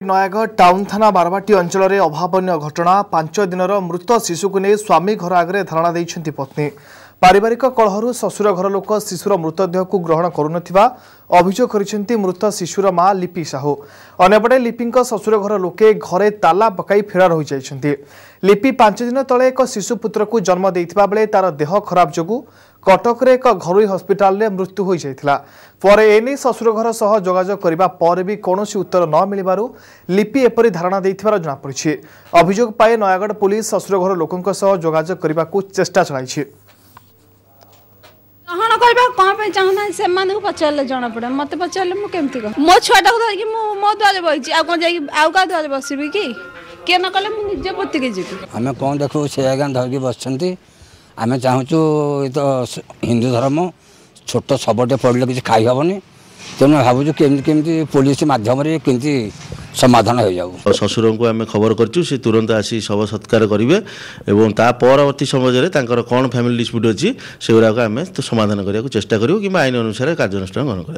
Nayagarh town थाना बारवाटी अंचल में अभावन घटना 5 दिनर मृत शिशु को नहीं स्वामी घर आगे धारणा देती पत्नी पारिवारिक कलहर शशुर घर लोक शिशुर मृतदेह को ग्रहण करुनथिबा अभियोग करिसेंती मृत शिशुर मां लिपि साहू अन्यपटे लिपि शशुर घर लोके घरे ताला पकाई फेरार हो जाइछंती। लिपि 5 दिन तले एक शिशु पुत्र को जन्म देइथिबा बेले तार देह खराब जोगु कटक रे एक घरोई हस्पिटाल रे मृत्यु हो जाइथिला। परे एने शशुर घर सह जोगाजोग करिबा पर भी कोनोसी उत्तर न मिलिबारु लिपि एपरि धारणा देइथिबार जଣା पड़िछि। अभियोग पाए नयागढ़ पुलिस शशुर घर लोकंक सह जोगाजोग करिबाकू चेष्टा चलाइछि। चाहना से पचारे जना पड़े मत पचारे मुझे मो छुआटा को धरिकी मो द्वार बही आउ का द्वार बसबी कि न कले निजे पति के जी आम कौन देखो से आज्ञा धरिकी बस आम चाहूँ तो हिंदू धर्म छोट शवटे पड़े किसी खाई हेनी तेणु भावुँ केमी पुलिस मध्यम समाधान हो जाऊ। ससुर को आम खबर करूँ सी तुरंत आसी शव सत्कार करेंगे और ता परवर्ती समय कौन फैमिली डिस्प्यूट अच्छी से गुराक आम समाधान करने चेष्टा करूँ कि आईन अनुसार कार्यानुष्ठान ग्रहण करें।